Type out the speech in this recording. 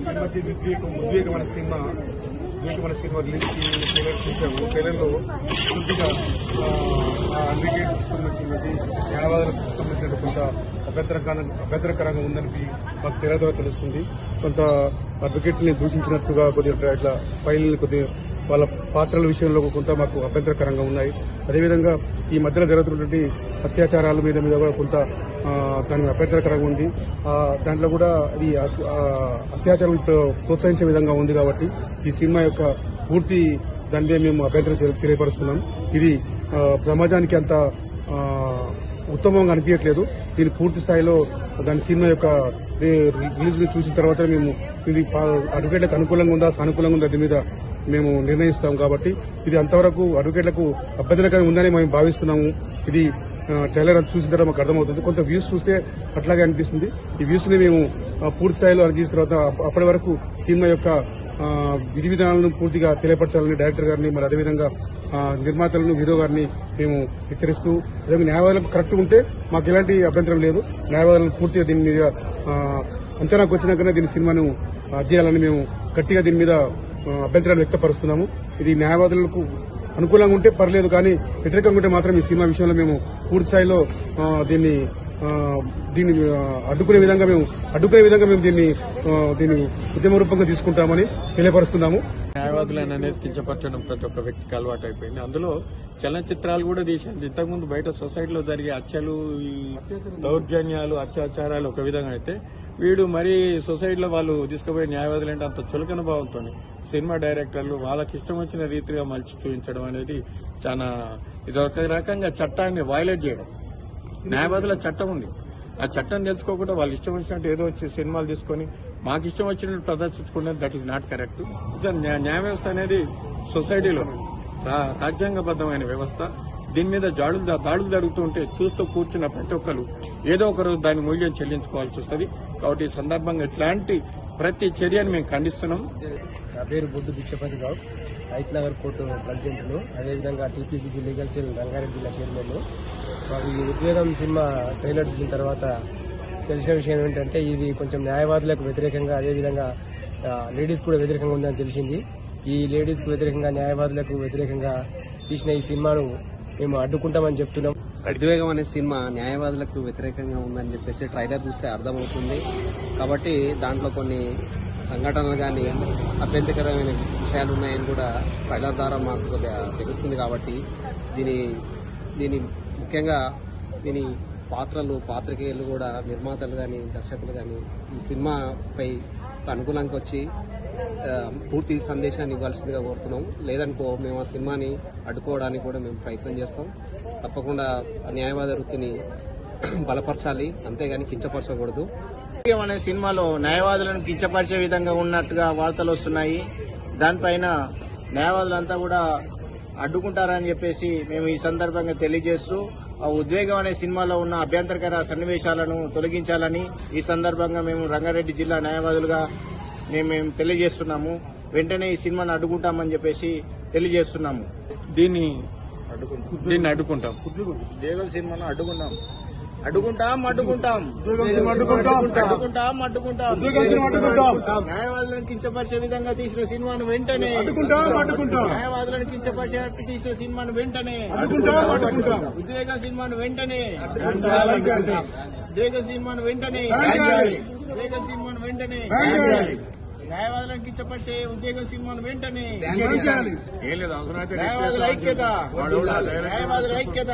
మధ్య ఉద్వేగమైన cinema release trailer చూసాము. ట్రైలర్లో పూర్తిగా అడ్వకేట్ సంబంధించినటువంటి న్యాయవాదులకు సంబంధించిన కొంత అభ్యంతరకరంగా ఉందని మాకు ట్రైలర్ ద్వారా తెలుస్తుంది. కొంత అడ్వకేట్ ని దూషించినట్టుగా కొద్దిగా ఇట్లా ఫైల్ కొద్దిగా వాళ్ళ పాత్రల విషయంలో కొంత మాకు అభ్యంతరకరంగా ఉన్నాయి. అదేవిధంగా ఈ మధ్యలో జరుగుతున్నటువంటి అత్యాచారాల మీద కూడా కొంత దానికి అభ్యంతరకరంగా ఉంది. దాంట్లో కూడా అది అత్యాచారం ప్రోత్సహించే విధంగా ఉంది. కాబట్టి ఈ సినిమా యొక్క పూర్తి దానిదే మేము అభ్యంతరం తెలియపరుస్తున్నాం. ఇది సమాజానికి అంత ఉత్తమంగా అనిపించట్లేదు. దీని పూర్తి స్థాయిలో దాని సినిమా యొక్క రిలీజ్ చూసిన తర్వాత మేము ఇది అడ్వకేట్లకు అనుకూలంగా ఉందా సానుకూలంగా ఉందా దీని మీద మేము నిర్ణయిస్తాం. కాబట్టి ఇది అంతవరకు అడ్వకేట్లకు అభ్యంతరకరంగా ఉందని మేము భావిస్తున్నాము. ఇది ట్రైలర్ చూసిన తర్వాత మాకు అర్థమవుతుంది. కొంత వ్యూస్ చూస్తే అట్లాగే అనిపిస్తుంది. ఈ వ్యూస్ ని మేము పూర్తి స్థాయిలో అనుసరించిన తర్వాత అప్పటి వరకు సినిమా యొక్క విధి విధానాలను పూర్తిగా తెలియపరచాలని డైరెక్టర్ గారిని మరి అదేవిధంగా నిర్మాతలను హీరో గారిని మేము హెచ్చరిస్తూ అదేవిధంగా న్యాయవాదులకు కరెక్ట్ ఉంటే మాకు ఎలాంటి అభ్యంతరం లేదు. న్యాయవాదులను పూర్తిగా దీని మీద అంచనాకు వచ్చినాకనే దీని సినిమాను చేయాలని మేము గట్టిగా దీని మీద అభ్యంతరాలు వ్యక్తపరుస్తున్నాము. ఇది న్యాయవాదులకు అనుకూలంగా ఉంటే పర్లేదు, కానీ వ్యతిరేకంగా ఉంటే మాత్రం ఈ సినిమా విషయంలో మేము పూర్తి స్థాయిలో దీన్ని అడ్డుకునే విధంగా మేము దీన్ని ఉద్యమ రూపంగా తీసుకుంటామని తెలియపరుస్తున్నాము. న్యాయవాదులను అనేది కించపరచడం ప్రతి ఒక్క వ్యక్తికి అలవాటు అయిపోయింది. అందులో చలనచిత్రాలు కూడా తీశారు. ఇంతకుముందు బయట సొసైటీలో జరిగే హత్యలు, దౌర్జన్యాలు, అత్యాచారాలు ఒక విధంగా అయితే వీడు మరీ సొసైటీలో వాళ్ళు తీసుకుపోయే న్యాయవాదులు అంటే అంత చులకన భావంతో సినిమా డైరెక్టర్లు వాళ్ళకి ఇష్టం వచ్చిన రీతిగా మలిచి చూపించడం అనేది చాలా ఇది ఒక రకంగా చట్టాన్ని వైలేట్ చేయడం. న్యాయవాదుల చట్టం ఉంది, ఆ చట్టం తెలుసుకోకుండా వాళ్ళు ఇష్టం వచ్చినట్టు ఏదో వచ్చి సినిమాలు తీసుకుని మాకు ఇష్టం వచ్చినట్టు ప్రదర్శించుకునేది దట్ ఈస్ నాట్ కరెక్ట్. న్యాయ వ్యవస్థ అనేది సొసైటీలో రాజ్యాంగబద్దమైన వ్యవస్థ. దీని మీద దాడులు జరుగుతూ ఉంటే చూస్తూ కూర్చున్న ప్రతి ఒక్కరు ఏదో ఒక రోజు దాని మూల్యం చెల్లించుకోవాల్సి వస్తుంది. కాబట్టి ఈ సందర్భంగా ఇట్లాంటి ప్రతి చర్యను మేము ఖండిస్తున్నాం. నా పేరు బొడ్డు భిక్షపతి గౌడ్, హైట్ నగర్ కోర్టు ప్రెసిడెంట్ను, అదేవిధంగా టీపీసీసీ లీగల్ సెల్ రంగారెడ్డి జిల్లా చైర్మన్. మాకు ఈ ఉద్వేగం సినిమా ట్రైలర్ చూసిన తర్వాత తెలిసిన విషయం ఏంటంటే ఇది కొంచెం న్యాయవాదులకు వ్యతిరేకంగా, అదేవిధంగా లేడీస్ కూడా వ్యతిరేకంగా ఉందని తెలిసింది. ఈ లేడీస్ కు వ్యతిరేకంగా, న్యాయవాదులకు వ్యతిరేకంగా తీసిన ఈ సినిమాను మేము అడ్డుకుంటామని చెప్తున్నాం. ఉద్వేగం అనే సినిమా న్యాయవాదులకు వ్యతిరేకంగా ఉందని చెప్పేసి ట్రైలర్ చూస్తే అర్థమవుతుంది. కాబట్టి దాంట్లో కొన్ని సంఘటనలు కానీ అభ్యంతరకరమైన విషయాలు ఉన్నాయని కూడా ట్రైలర్ ద్వారా మాకు కొద్దిగా తెలుస్తుంది. కాబట్టి దీని ముఖ్యంగా దీని పాత్రికేయులు కూడా, నిర్మాతలు కానీ దర్శకులు కానీ ఈ సినిమాపై అనుకూలంగా వచ్చి పూర్తి సందేశాన్ని ఇవ్వాల్సిందిగా కోరుతున్నాం. లేదనుకో మేము ఆ సినిమాని అడ్డుకోవడానికి కూడా మేము ప్రయత్నం చేస్తాం. తప్పకుండా న్యాయవాద వృత్తిని బలపరచాలి, అంతేగాని కించపరచకూడదు. అనే సినిమాలో న్యాయవాదులను కించపరిచే విధంగా ఉన్నట్టుగా వార్తలు వస్తున్నాయి. దానిపైన న్యాయవాదులంతా కూడా అడ్డుకుంటారని చెప్పేసి మేము ఈ సందర్భంగా తెలియజేస్తూ ఆ ఉద్వేగం అనే సినిమాలో ఉన్న అభ్యంతరకర సన్నివేశాలను తొలగించాలని ఈ సందర్భంగా మేము రంగారెడ్డి జిల్లా న్యాయవాదులుగా మేము తెలియజేస్తున్నాము. వెంటనే ఈ సినిమాను అడ్డుకుంటామని చెప్పేసి తెలియజేస్తున్నాము. దీన్ని అడ్డుకుంటాం. ఉద్వేగం సినిమాను అడ్డుకుంటాం. న్యాయవాదులను కించపరిచే విధంగా తీసిన సినిమాను వెంటనే న్యాయవాదులను కించపరిచే తీసిన సినిమాను వెంటనే ఉద్వేగ సినిమాను వెంటనే న్యాయవాదులను కించపరిచే ఉద్వేగ సినిమాను వెంటనే న్యాయవాదుల ఐక్యత